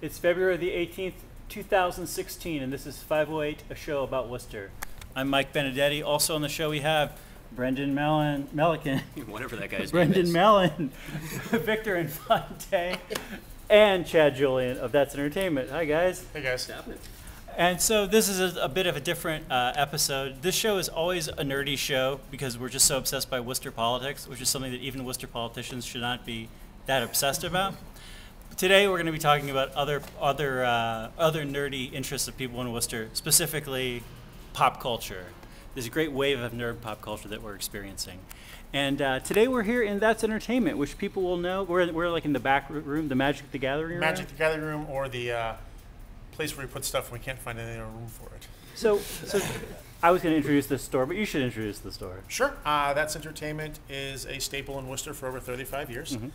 It's February the 18th, 2016, and this is 508, a show about Worcester. I'm Mike Benedetti. Also on the show we have Brendan Melican. Whatever that guy's name Brendan is. Mellon, Victor Infante, and Chad Julian of That's Entertainment. Hi, guys. Hey, guys. And so this is a bit of a different episode. This show is always a nerdy show because we're just so obsessed by Worcester politics, which is something that even Worcester politicians should not be that obsessed about. Today we're going to be talking about other nerdy interests of people in Worcester, specifically pop culture. There's a great wave of nerd pop culture that we're experiencing. And today we're here in That's Entertainment, which people will know. We're like in the back room, the Magic the Gathering room. Magic the Gathering room, or the place where we put stuff and we can't find any other room for it. So I was going to introduce this store, but you should introduce the store. Sure. That's Entertainment is a staple in Worcester for over 35 years. Mm-hmm.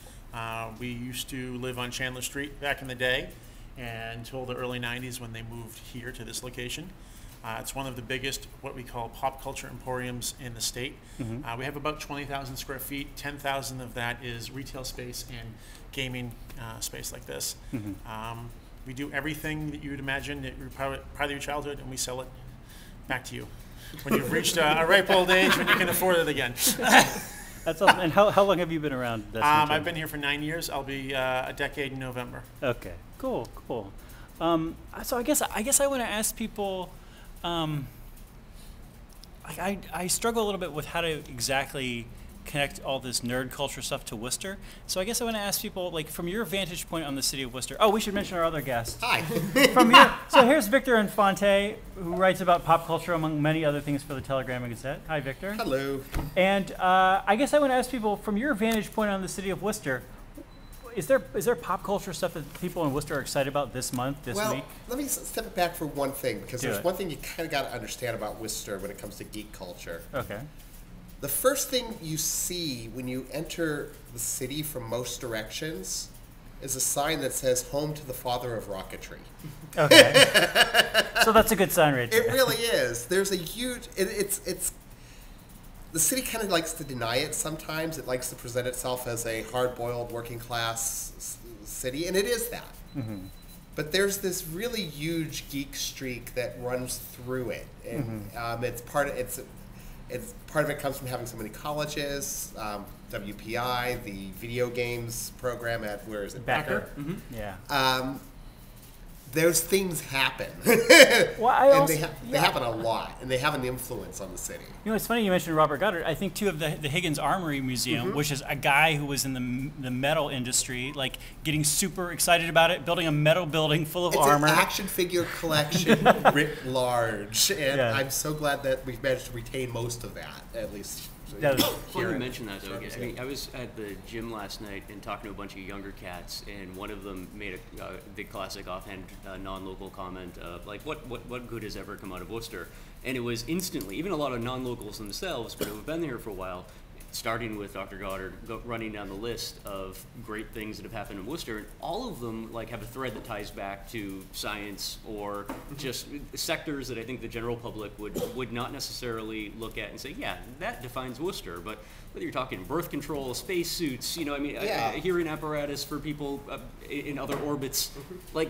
We used to live on Chandler Street back in the day until the early 90s when they moved here to this location. It's one of the biggest, what we call pop culture emporiums in the state. Mm-hmm. We have about 20,000 square feet. 10,000 of that is retail space and gaming space like this. Mm-hmm. We do everything that you would imagine that you're part of your childhood, and we sell it back to you when you've reached a ripe old age when you can afford it again. That's awesome. And how long have you been around? I've been here for 9 years. I'll be a decade in November. Okay, cool. So I guess I want to ask people. I struggle a little bit with how to exactly connect all this nerd culture stuff to Worcester. So I guess I want to ask people, like, from your vantage point on the city of Worcester. Oh, we should mention our other guest. Hi. So here's Victor Infante, who writes about pop culture among many other things for the Telegram and Gazette. Hi, Victor. Hello. And I guess I want to ask people, from your vantage point on the city of Worcester, is there pop culture stuff that people in Worcester are excited about this month, this week? Let me step it back for one thing, because Do there's it. one thing you kind of got to understand about Worcester when it comes to geek culture. Okay. The first thing you see when you enter the city from most directions is a sign that says "Home to the Father of Rocketry." Okay. So that's a good sign right there. It really is. There's a huge. It's. The city kind of likes to deny it sometimes. It likes to present itself as a hard-boiled working class city, and it is that. Mm-hmm. But there's this really huge geek streak that runs through it, and it's part of it comes from having so many colleges. WPI, the video games program at where is it? Becker. Mm-hmm. Yeah. Those things happen. Well, they happen a lot, and they have an influence on the city. You know, it's funny you mentioned Robert Goddard. I think, too, of the Higgins Armory Museum, which is a guy who was in the metal industry, like getting super excited about it, building a metal building full of armor. It's an action figure collection writ large, and Yeah. I'm so glad that we've managed to retain most of that, at least. That is- Funny you mention that, though. I mean, I was at the gym last night and talking to a bunch of younger cats, and one of them made the classic offhand non-local comment of, like, what good has ever come out of Worcester? And it was instantly, even a lot of non-locals themselves, but who have been here for a while, starting with Dr. Goddard, running down the list of great things that have happened in Worcester, and all of them like have a thread that ties back to science or just sectors that I think the general public would not necessarily look at and say, yeah, that defines Worcester. But whether you're talking birth control, space suits, hearing apparatus for people in other orbits, like,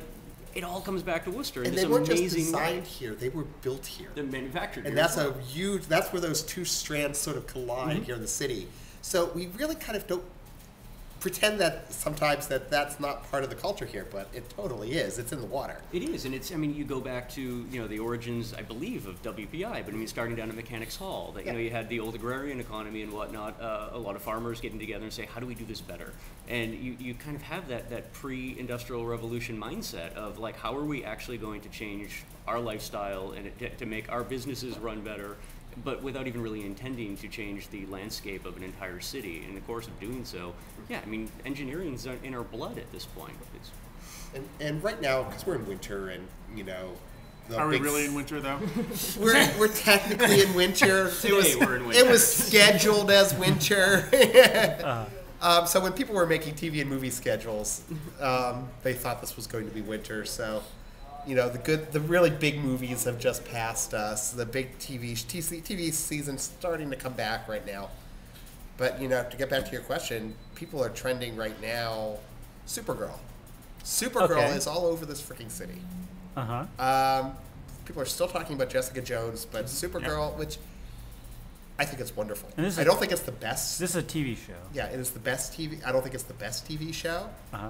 it all comes back to Worcester. And in they this weren't just amazing designed way. here; they were built here. They're manufactured And here. that's where those two strands sort of collide here in the city. So we really kind of don't pretend that sometimes that's not part of the culture here, but it totally is. It's in the water. It is, and it's, I mean, you go back to, the origins, I believe, of WPI, but I mean, starting down at Mechanics Hall, that, you had the old agrarian economy and whatnot, a lot of farmers getting together and say, how do we do this better? And you kind of have that pre-industrial revolution mindset of, like, how are we actually going to change our lifestyle and to make our businesses run better, but without even really intending to change the landscape of an entire city. In the course of doing so, yeah, I mean, engineering's in our blood at this point. And right now, because we're in winter, and Are we really in winter, though? we're technically in winter. We're in winter. It was scheduled as winter. So when people were making TV and movie schedules, they thought this was going to be winter. So, the really big movies have just passed us. The big TV season's starting to come back right now. But to get back to your question, people are trending right now. Supergirl. Supergirl is all over this freaking city. Uh-huh. People are still talking about Jessica Jones, but Supergirl, which I think it's wonderful. And I don't think it's the best. This is a TV show. Yeah, it is the best TV. I don't think it's the best TV show. Uh-huh.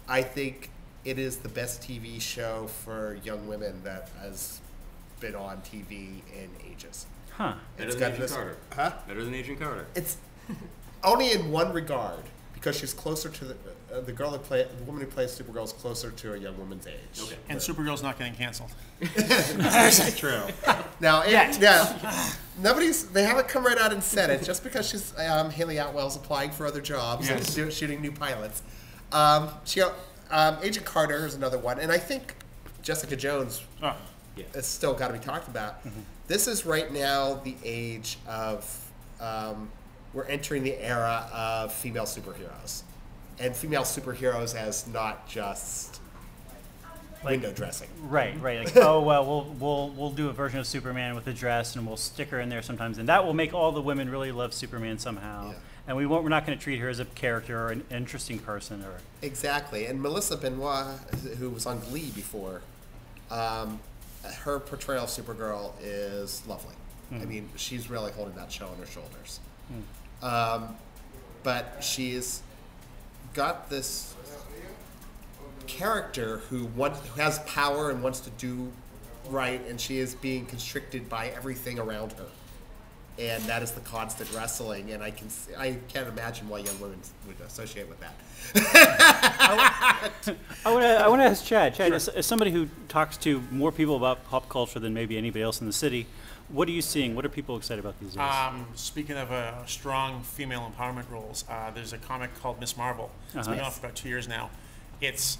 I think it is the best TV show for young women that has been on TV in ages. Huh. Better than Agent Carter. Huh? Better than Agent Carter. It's only in one regard, because she's closer to the woman who plays Supergirl is closer to a young woman's age. Okay. And Supergirl's not getting canceled. That's true. Now, they haven't come right out and said it. Just because she's Haley Atwell's applying for other jobs and shooting new pilots. Agent Carter is another one, and I think Jessica Jones has still got to be talked about. Mm-hmm. This is right now the age of we're entering the era of female superheroes, and female superheroes as not just window dressing. Right. Like, oh well, we'll do a version of Superman with a dress, and we'll stick her in there sometimes, and that will make all the women really love Superman somehow. Yeah. And we're not going to treat her as a character or an interesting person, or exactly. And Melissa Benoit, who was on Glee before, her portrayal of Supergirl is lovely. I mean, she's really holding that show on her shoulders. But she's got this character who has power and wants to do right, and she is being constricted by everything around her. And that is the constant wrestling, and I can't imagine why young women would associate with that. I want to ask Chad. Chad, as somebody who talks to more people about pop culture than maybe anybody else in the city, what are you seeing? What are people excited about these days? Speaking of strong female empowerment roles, there's a comic called Miss Marvel. It's been out for about 2 years now. It's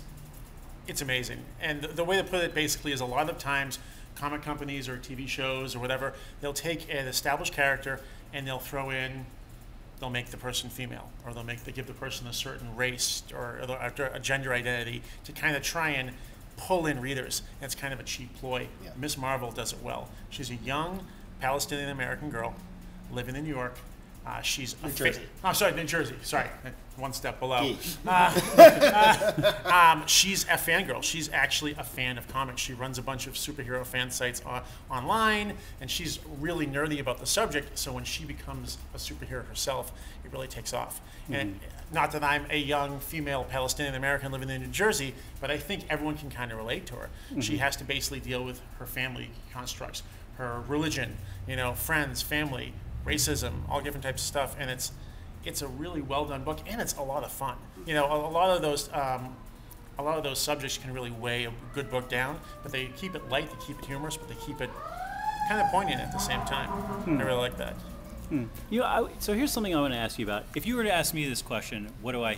amazing, and the way to put it basically is a lot of times comic companies or TV shows or whatever, they'll take an established character and they'll make the person female, or they give the person a certain race or a gender identity to kind of try and pull in readers. And it's kind of a cheap ploy. Yeah. Miss Marvel does it well. She's a young Palestinian American girl living in New York. She's New Jersey. New Jersey. Sorry, one step below. She's a fangirl. She's actually a fan of comics. She runs a bunch of superhero fan sites online, and she's really nerdy about the subject. So when she becomes a superhero herself, it really takes off. Mm-hmm. And not that I'm a young female Palestinian American living in New Jersey, but I think everyone can kind of relate to her. Mm-hmm. She has to basically deal with her family constructs, her religion, friends, family, racism, all different types of stuff, and it's a really well done book, and it's a lot of fun. A lot of those subjects can really weigh a good book down, but they keep it light, they keep it humorous, but they keep it kind of poignant at the same time. I really like that. So here's something I want to ask you about. If you were to ask me this question, what do I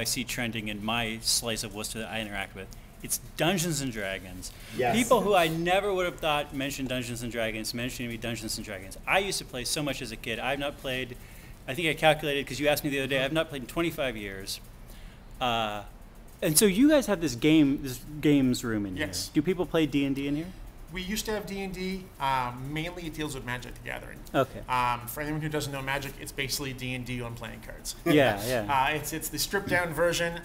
see trending in my slice of Worcester that I interact with? It's Dungeons and Dragons. Yes. People who I never would have thought mentioned Dungeons and Dragons mentioning me Dungeons and Dragons. I used to play so much as a kid. I've not played, I think I calculated, because you asked me the other day, I've not played in 25 years. And so you guys have this games room in here. Do people play D&D in here? We used to have D&D. Mainly it deals with Magic the Gathering. Okay. For anyone who doesn't know Magic, it's basically D&D on playing cards. Yeah. It's the stripped down version.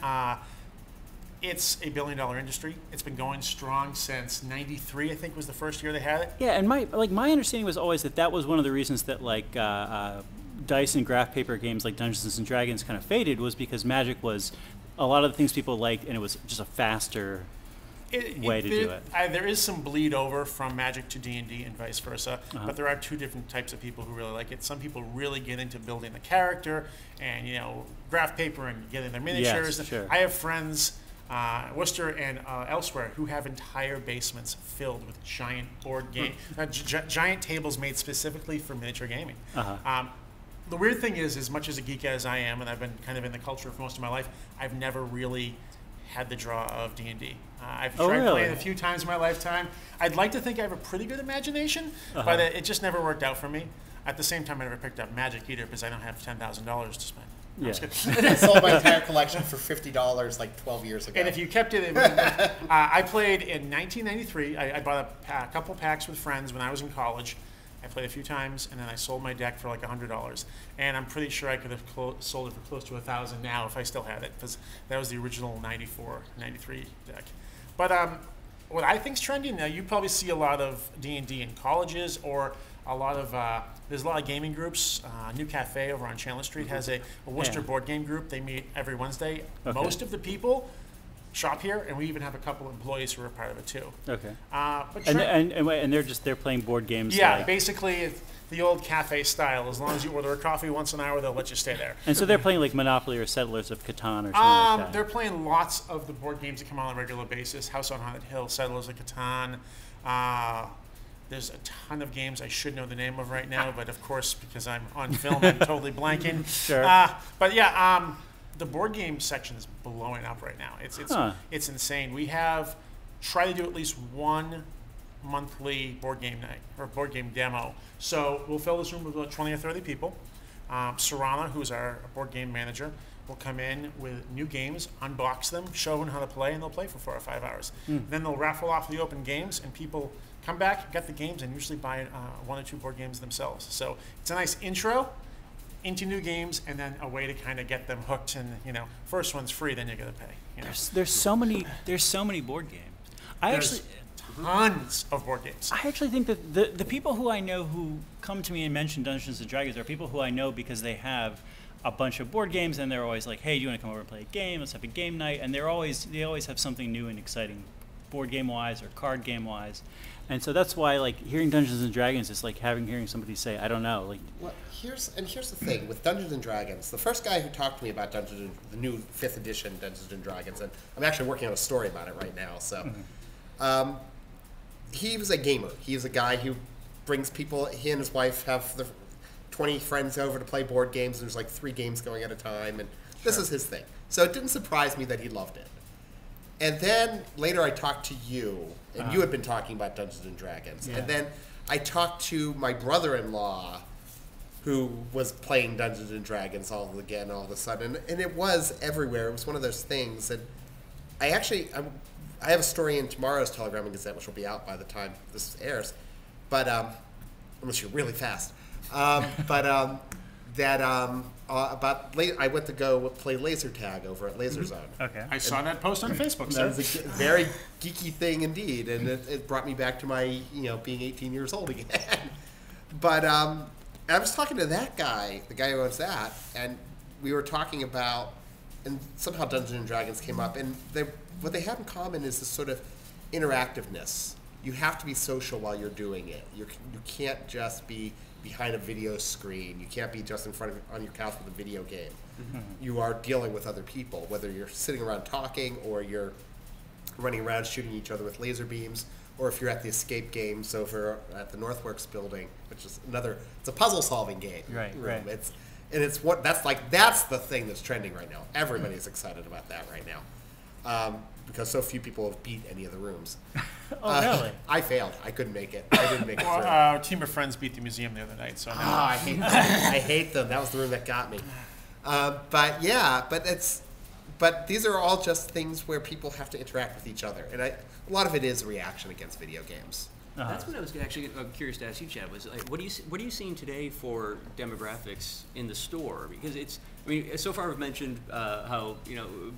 It's $1 billion industry. It's been going strong since '93. I think was the first year they had it. Yeah, and my understanding was always that was one of the reasons that dice and graph paper games like Dungeons and Dragons kind of faded, was because Magic was a lot of the things people liked, and it was just a faster way to do it. There is some bleed over from Magic to D&D and vice versa, but there are two different types of people who really like it. Some people really get into building the character and graph paper and getting their miniatures. Yes, sure. I have friends. Worcester and elsewhere who have entire basements filled with giant board game, giant tables made specifically for miniature gaming. The weird thing is, as much as a geek as I am, and I've been kind of in the culture for most of my life, I've never really had the draw of D&D. I've tried playing a few times in my lifetime. I'd like to think I have a pretty good imagination, but it just never worked out for me. At the same time, I never picked up Magic either because I don't have $10,000 to spend. Yeah. I sold my entire collection for $50 like 12 years ago. And if you kept it, I played in 1993. I bought a couple packs with friends when I was in college. I played a few times, and then I sold my deck for like $100. And I'm pretty sure I could have sold it for close to $1,000 now if I still had it, because that was the original 94, 93 deck. But what I think's trending now, you probably see a lot of D&D in colleges, or a lot of there's a lot of gaming groups. New Cafe over on Chandler Street has a Worcester board game group. They meet every Wednesday. Okay. Most of the people shop here, and we even have a couple of employees who are part of it too. Okay. But And they're playing board games. yeah, like, basically it's the old cafe style. As long as you order a coffee once an hour, they'll let you stay there. and so they're playing like Monopoly or Settlers of Catan or something like that. They're playing lots of the board games that come out on a regular basis. House on Haunted Hill, Settlers of Catan. There's a ton of games I should know the name of right now, but of course, because I'm on film, I'm totally blanking. Sure. But yeah, the board game section is blowing up right now. It's insane. We have tried to do at least one monthly board game night or board game demo. So we'll fill this room with about 20 or 30 people. Sarana, who's our board game manager, will come in with new games, unbox them, show them how to play, and they'll play for 4 or 5 hours. Then they'll raffle off the open games, and people come back, get the games, and usually buy 1 or 2 board games themselves. So it's a nice intro into new games, and then a way to kind of get them hooked. And first one's free, then you're gonna pay. There's so many board games. There's tons of board games. I actually think that the people who I know who come to me and mention Dungeons and Dragons are people who I know because they have a bunch of board games, and they're always like, "Hey, do you want to come over and play a game? Let's have a game night." And they always have something new and exciting, board game wise or card game wise. And so that's why, like, hearing Dungeons and Dragons is like hearing somebody say, "I don't know." Like, well, here's the thing with Dungeons and Dragons. The first guy who talked to me about the new 5th edition Dungeons and Dragons, and I'm actually working on a story about it right now. So, he was a gamer. He is a guy who brings people. He and his wife have the 20 friends over to play board games. And there's like 3 games going at a time, and this is his thing. So it didn't surprise me that he loved it. And then later I talked to you, and you had been talking about Dungeons and Dragons. Yeah. And then I talked to my brother-in-law, who was playing Dungeons and Dragons all of a sudden, and it was everywhere. It was one of those things. And I have a story in tomorrow's Telegram and Gazette, which will be out by the time this airs. But unless you're really fast. I went to go play laser tag over at Laser Zone. okay, I saw that post on Facebook, That sir. was a very geeky thing indeed, and it brought me back to my being 18 years old again. But I was talking to that guy, the guy who owns that, and we were talking about, and somehow Dungeons and Dragons came up, and what they have in common is this sort of interactiveness. You have to be social while you're doing it. You can't just be behind a video screen. You can't be just on your couch with a video game. You are dealing with other people, whether you're sitting around talking or you're running around shooting each other with laser beams, or if you're at the escape games over at the Northworks building, which is it's a puzzle solving game. Right. That's the thing that's trending right now. Everybody's excited about that right now. Because so few people have beat any of the rooms. Oh, really? I failed. I couldn't make it. I didn't make it through. Our team of friends beat the museum the other night, so I hate them. I hate them. That was the room that got me. But these are all just things where people have to interact with each other, and a lot of it is reaction against video games. That's what I was actually curious to ask you, Chad. Was like, what are you seeing today for demographics in the store? Because so far I've mentioned how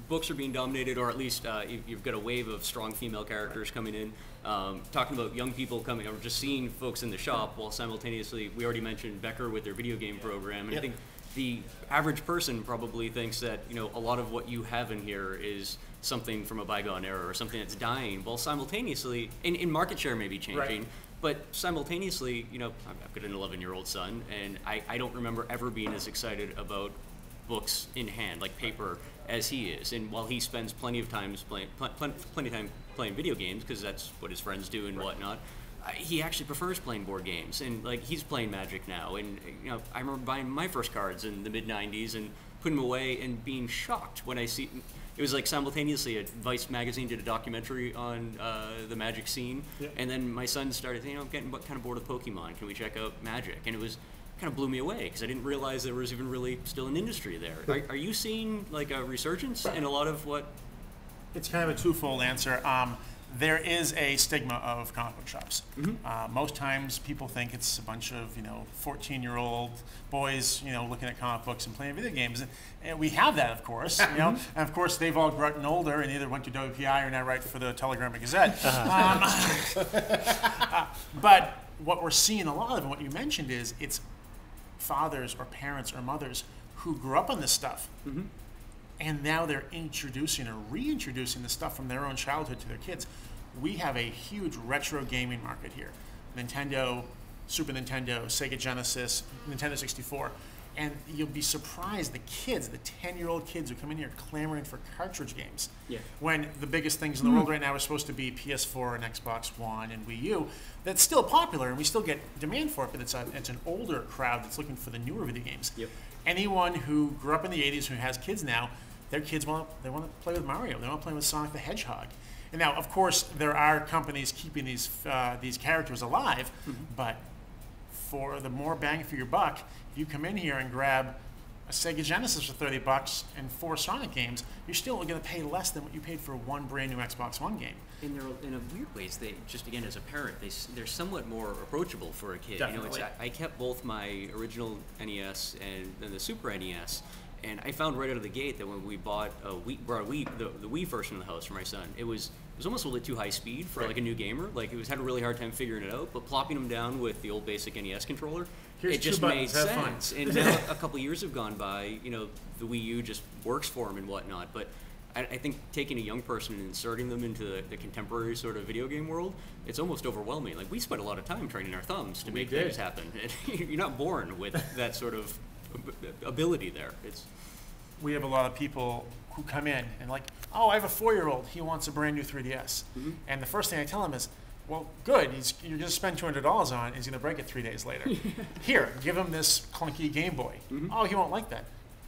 books are being dominated, or at least you've got a wave of strong female characters coming in. Talking about young people coming, or just seeing folks in the shop, while simultaneously we already mentioned Becker with their video game program, and I think the average person probably thinks that a lot of what you have in here is something from a bygone era or something that's dying, while simultaneously, in market share may be changing, Right. but simultaneously, I've got an 11-year-old son, and I don't remember ever being as excited about books in hand, like paper, as he is. And while he spends plenty of time playing video games, because that's what his friends do and whatnot, he actually prefers playing board games, and he's playing Magic now. And I remember buying my first cards in the mid-90s and putting them away and being shocked when I see. It was like simultaneously, Vice magazine did a documentary on the Magic scene, and then my son started, getting kind of bored of Pokemon. Can we check out Magic? And it was kind of blew me away because I didn't realize there was even really still an industry there. Are you seeing like a resurgence in a lot of what? it's kind of a twofold answer. there is a stigma of comic book shops. Most times people think it's a bunch of 14-year-old boys looking at comic books and playing video games, and we have that, of course. And of course they've all gotten older and either went to WPI or now write for the Telegram and Gazette. But what we're seeing a lot of, and what you mentioned, is it's fathers or parents or mothers who grew up on this stuff. And now they're introducing or reintroducing the stuff from their own childhood to their kids. We have a huge retro gaming market here. Nintendo, Super Nintendo, Sega Genesis, Nintendo 64. And you'll be surprised, the kids, the 10-year-old kids who come in here clamoring for cartridge games. When the biggest things in the world right now are supposed to be PS4 and Xbox One and Wii U. That's still popular, and we still get demand for it, but it's an older crowd that's looking for the newer video games. Anyone who grew up in the 80s who has kids now, their kids want to play with Mario. They want to play with Sonic the Hedgehog. And now, of course, there are companies keeping these characters alive, but for the more bang for your buck, if you come in here and grab a Sega Genesis for $30 and 4 Sonic games, you're still going to pay less than what you paid for one brand new Xbox One game. In a weird ways, they just, again, as a parent, they're somewhat more approachable for a kid. Definitely. I kept both my original NES and then the Super NES. And I found right out of the gate that when we brought the Wii version of the house for my son, it was almost a little bit too high speed for like a new gamer. Like it had a really hard time figuring it out. But plopping them down with the old basic NES controller, it just made sense. And now a couple of years have gone by. The Wii U just works for them and whatnot. But I think taking a young person and inserting them into the contemporary sort of video game world, it's almost overwhelming. Like we spent a lot of time training our thumbs to make things happen. And you're not born with that sort of ability there. We have a lot of people who come in and like, oh, I have a 4-year-old. He wants a brand new 3DS. And the first thing I tell him is, well, good. You're going to spend $200 on it. He's going to break it 3 days later. Here, give him this clunky Game Boy. Oh, he won't like that.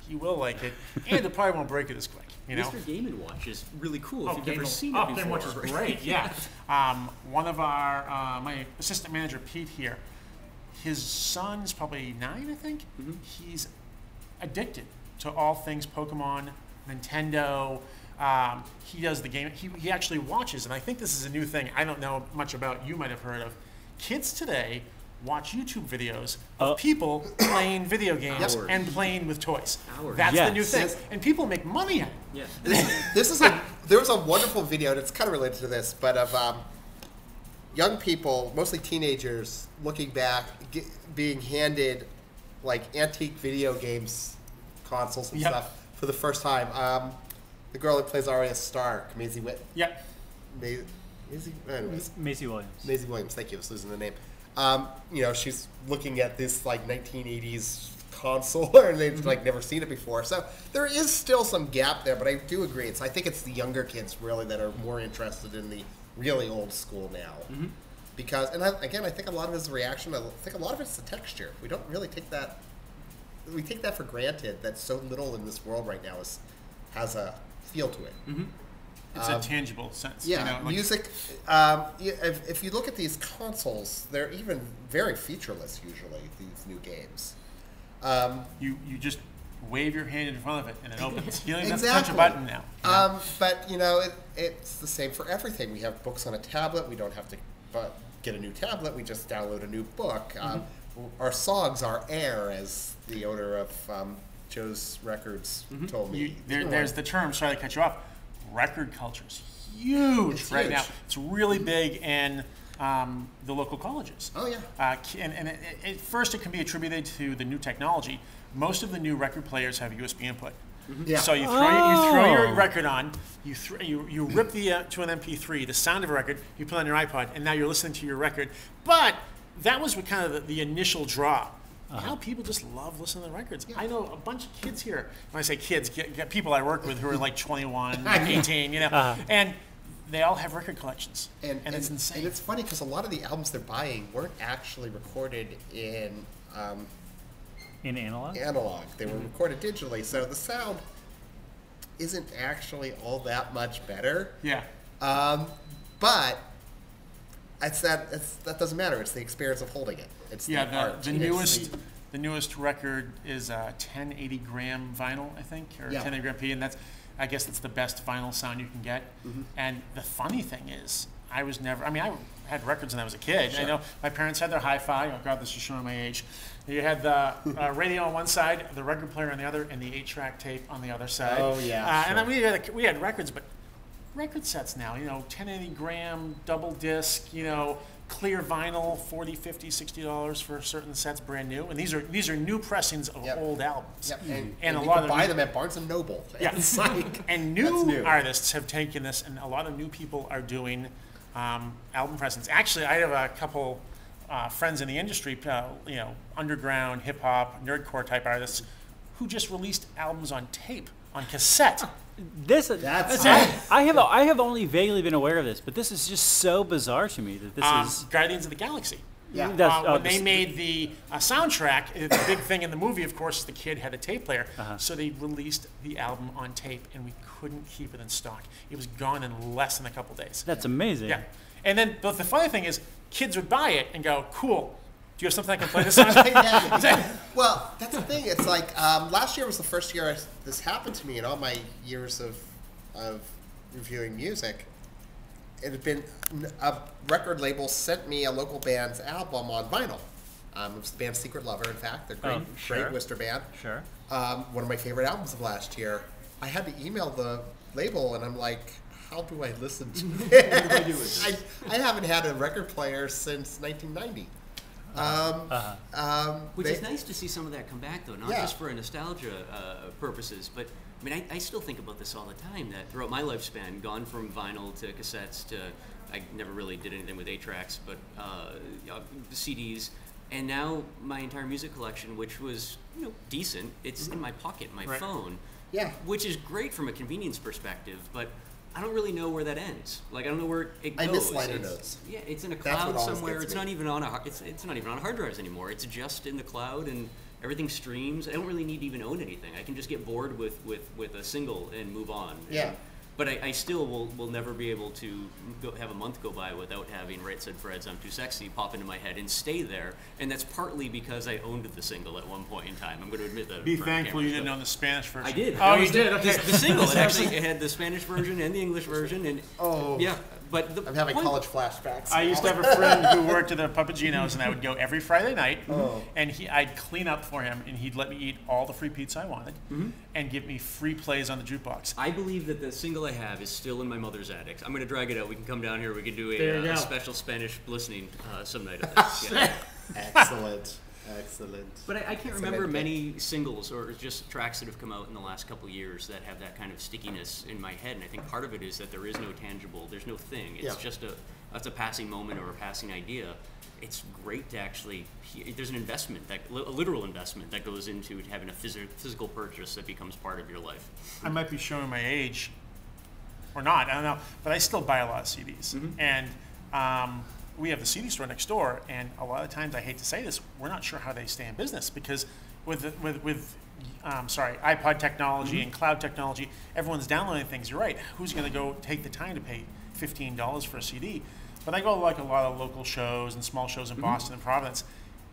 He will like it, and it probably won't break it as quick. Mr. Game & Watch is really cool. If you've never seen it before. Game & Watch is great. Yeah. One of our my assistant manager Pete here, his son's probably 9, I think. He's addicted to all things Pokemon, Nintendo. He does the game. He actually watches, and I think this is a new thing I don't know much about. You might have heard of. Kids today watch YouTube videos of people playing video games and playing with toys. That's the new thing, and people make money at it. There was a wonderful video, and it's kind of related to this, but of young people, mostly teenagers, looking back, being handed like antique video games, consoles and stuff for the first time. The girl who plays Arya Stark, Maisie Maisie Williams. Maisie Williams, thank you, I was losing the name. She's looking at this like 1980s console, and they've like never seen it before. So there is still some gap there, but I do agree. I think it's the younger kids really that are more interested in the really old school now. Because, and I think a lot of it's a reaction. I think a lot of it's the texture. We don't really take that. We take that for granted. That so little in this world right now has a feel to it. It's a tangible sense. Yeah, music. If you look at these consoles, they're even very featureless usually. These new games. You just wave your hand in front of it and it opens. You don't even have to touch a button now. But it's the same for everything. We have books on a tablet. We don't have to get a new tablet. We just download a new book. Our songs are air, as the owner of Joe's Records told me. There's the term. Sorry to cut you off. Record culture's huge right now. It's really big in the local colleges. Oh yeah. At first, it can be attributed to the new technology. Most of the new record players have USB input. Yeah. So you throw your record on, you rip to an MP3 the sound of a record, you put it on your iPod, and now you're listening to your record. But that was what kind of the initial draw. Now people just love listening to records. I know a bunch of kids here. When I say kids, get people I work with who are like 21, 18, and they all have record collections, and it's insane. And it's funny because a lot of the albums they're buying weren't actually recorded in analog. They were recorded digitally, so the sound isn't actually all that much better. Yeah. But that doesn't matter. It's the experience of holding it. It's the art. The newest record is a 1080 gram vinyl, I think, or 1080 gram P, and I guess that's the best vinyl sound you can get. And the funny thing is, I was never. I mean, I had records when I was a kid. Sure. I know my parents had their hi-fi. Oh God, this is showing my age. You had the radio on one side, the record player on the other, and the 8-track tape on the other side. Oh, yeah, And then sure. we had records, but record sets now, 1080 gram, double disc, clear vinyl, $40, $50, $60 for certain sets, brand new. And these are new pressings of Yep. old albums. Yep. And a you lot can of buy new- them at Barnes and Noble. Yeah. It's like, And that's new new. artists have taken this, and a lot of new people are doing album presents. Actually, I have a couple friends in the industry, underground, hip hop, nerdcore type artists, who just released albums on tape, on cassette. That's I have only vaguely been aware of this, but this is just so bizarre to me that this is. Guardians of the Galaxy. Yeah. When they made the soundtrack, the big thing in the movie, of course, is the kid had a tape player. So they released the album on tape, and we couldn't keep it in stock. It was gone in less than a couple days. That's amazing. Yeah. And then, but the funny thing is, kids would buy it and go, cool. Do you have something I can play this on? Well, that's the thing. It's like last year was the first year this happened to me in all my years of reviewing music. It had been a record label sent me a local band's album on vinyl. It was the band Secret Lover, in fact. They're great, sure. great Worcester band. Sure. One of my favorite albums of last year. I had to email the label, and I'm like, how do I listen to this? I haven't had a record player since 1990. Which is nice to see some of that come back, though, not Yeah. just for nostalgia purposes, but I mean, I still think about this all the time, that throughout my lifespan, gone from vinyl to cassettes to, I never really did anything with 8-tracks, but CDs, and now my entire music collection, which was, decent, it's in my pocket, my Right. phone, Yeah. which is great from a convenience perspective, but I don't really know where that ends. Like, I don't know where it goes. I miss liner It's- notes. Yeah, it's in a That's cloud what always somewhere. gets It's me. not even on it's not even on hard drives anymore. It's just in the cloud, and everything streams. I don't really need to even own anything. I can just get bored with a single and move on. Yeah. But I still will never be able to have a month go by without having Right Said Fred's I'm Too Sexy pop into my head and stay there. And that's partly because I owned the single at one point in time. I'm going to admit that. Be in front of thankful you cameras, didn't but- own the Spanish version. I did. Oh, That you did? Okay. The single, it had the Spanish version and the English version. And Oh. yeah. But the I'm having point- college flashbacks. I used to have a friend who worked at the Papagino's, and I would go every Friday night, Oh. and I'd clean up for him, and he'd let me eat all the free pizza I wanted, and give me free plays on the jukebox. I believe that the single I have is still in my mother's attic. I'm going to drag it out. We can come down here. We can do There you a go. special Spanish listening some night of this. Yeah. Excellent. Excellent. But I can't That's remember amazing. many singles or just tracks that have come out in the last couple years that have that kind of stickiness in my head. And I think part of it is that there is no tangible, there's no thing. It's Yeah. just that's a passing moment or a passing idea. It's great to actually, there's an investment, a literal investment that goes into having a physical purchase that becomes part of your life. I might be showing my age, or not, I don't know, but I still buy a lot of CDs. And we have the CD store next door, and a lot of times, I hate to say this, we're not sure how they stay in business, because with iPod technology and cloud technology, everyone's downloading things. You're right. Who's going to go take the time to pay $15 for a CD? But I go to like a lot of local shows and small shows in Boston and Providence,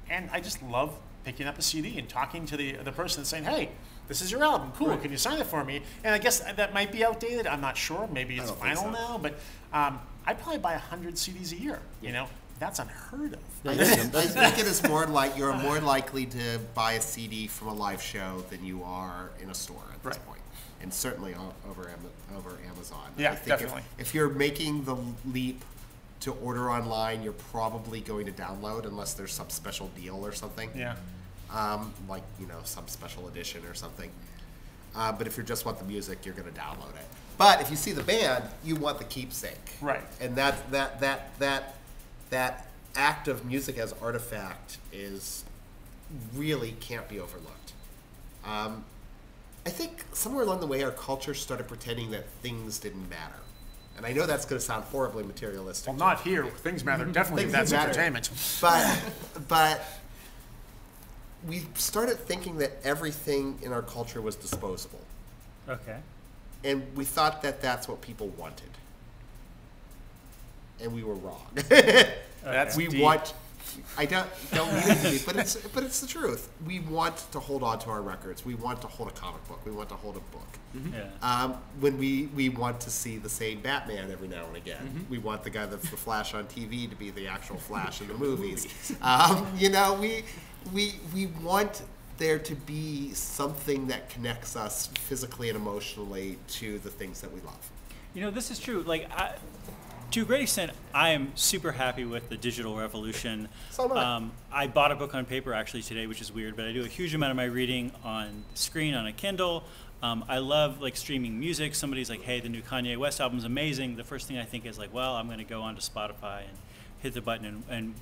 and I just love picking up a CD and talking to the person and saying, "Hey, this is your album. Cool. Can you sign it for me?" And I guess that might be outdated. I'm not sure. Maybe it's don't think vinyl so. now, but I probably buy 100 CDs a year. You know, that's unheard of. I think it is more like you're more likely to buy a CD from a live show than you are in a store at this Right. point, and certainly over Amazon. Yeah, I think definitely. If you're making the leap to order online, you're probably going to download unless there's some special deal or something. Yeah. Like some special edition or something. But if you just want the music, you're going to download it. But if you see the band, you want the keepsake. Right. And that act of music as artifact is really can't be overlooked. I think somewhere along the way, our culture started pretending that things didn't matter. And I know that's going to sound horribly materialistic. Well, not here. Things matter. Definitely, Things that's matter. entertainment. But we started thinking that everything in our culture was disposable. Okay. And we thought that that's what people wanted. And we were wrong. That's we deep. want I don't mean it to be, but it's the truth. We want to hold on to our records. We want to hold a comic book. We want to hold a book. Yeah. When we want to see the same Batman every now and again. We want the guy that's the Flash on TV to be the actual Flash in the movies. You know, we want there to be something that connects us physically and emotionally to the things that we love. You know, this is true. Like, to a great extent, I am super happy with the digital revolution. So am I. I bought a book on paper actually today, which is weird, but I do a huge amount of my reading on screen on a Kindle. I love like streaming music. Somebody's like, "Hey, the new Kanye West album's amazing." The first thing I think is like, "Well, I'm going to go onto Spotify and hit the button and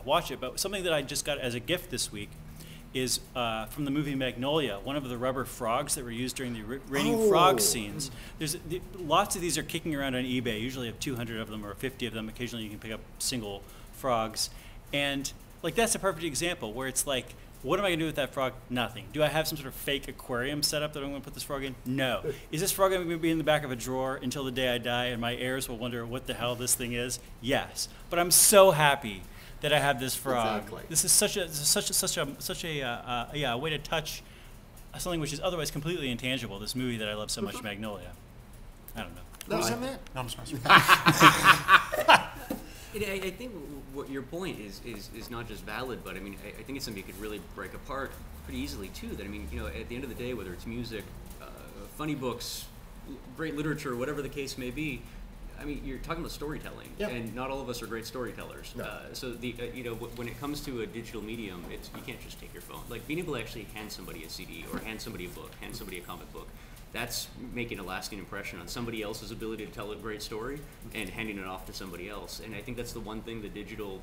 watch it." But something that I just got as a gift this week is from the movie Magnolia, one of the rubber frogs that were used during the Raining Frog scenes. Lots of these are kicking around on eBay. Usually have 200 of them or 50 of them. Occasionally you can pick up single frogs. And like that's a perfect example where it's like, what am I going to do with that frog? Nothing. Do I have some sort of fake aquarium set up that I'm going to put this frog in? No. Is this frog going to be in the back of a drawer until the day I die and my heirs will wonder what the hell this thing is? Yes. But I'm so happy that I have this frog. Exactly. This is such a way to touch something which is otherwise completely intangible. This movie that I love so much, Magnolia. I don't know. Who's in that? No, I'm sorry. I think what your point is not just valid, but I mean, I think it's something you could really break apart pretty easily too. That I mean, you know, at the end of the day, whether it's music, funny books, great literature, whatever the case may be, I mean, you're talking about storytelling, and not all of us are great storytellers. No. So the you know, when it comes to a digital medium, you can't just take your phone. Like being able to actually hand somebody a CD or hand somebody a book, hand somebody a comic book. That's making a lasting impression on somebody else's ability to tell a great story and handing it off to somebody else. And I think that's the one thing the digital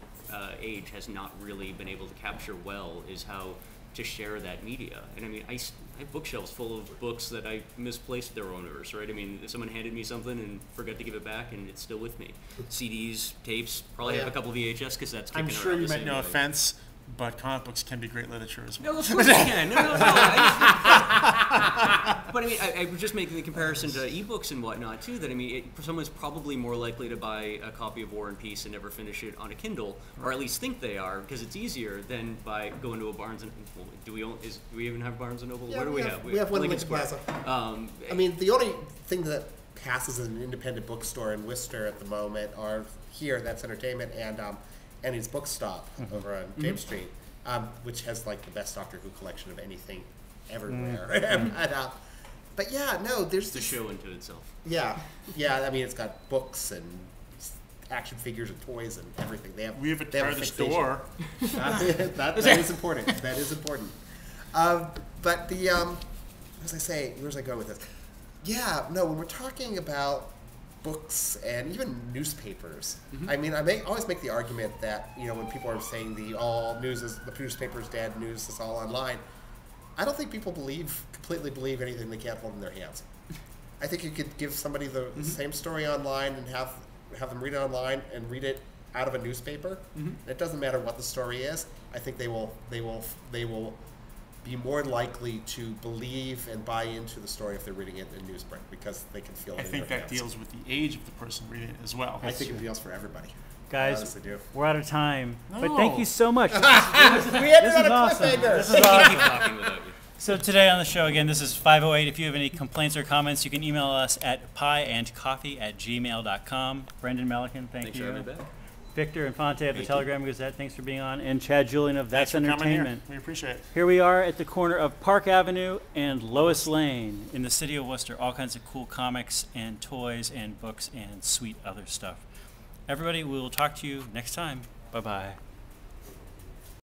age has not really been able to capture well is how to share that media. And I mean, I have bookshelves full of books that I misplaced their owners, right? I mean, someone handed me something and forgot to give it back and it's still with me. CDs, tapes, probably have a couple VHS cassettes kicking I'm sure around you the meant same no way. offense, but comic books can be great literature as well. No, of course they can. No. But I mean, I was just making the comparison to ebooks and whatnot too. That I mean, someone's probably more likely to buy a copy of War and Peace and never finish it on a Kindle, or at least think they are, because it's easier than by going to a Barnes and. Well, do we even have Barnes and Noble? Yeah, Where do we have? We have one in Lincoln Lincoln Square. Plaza. I mean, the only thing that passes as an independent bookstore in Worcester at the moment are here, that's Entertainment, and his Book Stop over on James Street, which has like the best Doctor Who collection of anything everywhere. But yeah, no, there's It's a show unto itself. Yeah. I mean, it's got books and action figures and toys and everything. We have a they have Tara the fixation. store. that is important. That is important. But the what was I saying? Where was I going with this? Yeah, no. When we're talking about books and even newspapers, I mean, always make the argument that when people are saying the newspaper's dead, news is all online. I don't think people completely believe anything they can't hold in their hands. I think you could give somebody the same story online and have them read it online and read it out of a newspaper. It doesn't matter what the story is. I think they will be more likely to believe and buy into the story if they're reading it in newsprint because they can feel it. I in think their that hands. deals with the age of the person reading it as well. I think it deals for everybody. Guys, I honestly do. we're out of time. But No. thank you so much. We had This it is on a awesome. cliffhanger. This is Keep awesome. talking without you. So today on the show, again, this is 508. If you have any complaints or comments, you can email us at pieandcoffee@gmail.com. Brendan Melican, thank Thanks you. for having me back. Victor Infante of the Thank you. Telegram Gazette, thanks for being on. And Chad Julian of That's Thanks for coming here. Entertainment. We appreciate it. Here we are at the corner of Park Avenue and Lois Lane in the city of Worcester. All kinds of cool comics and toys and books and sweet other stuff. Everybody, we will talk to you next time. Bye-bye.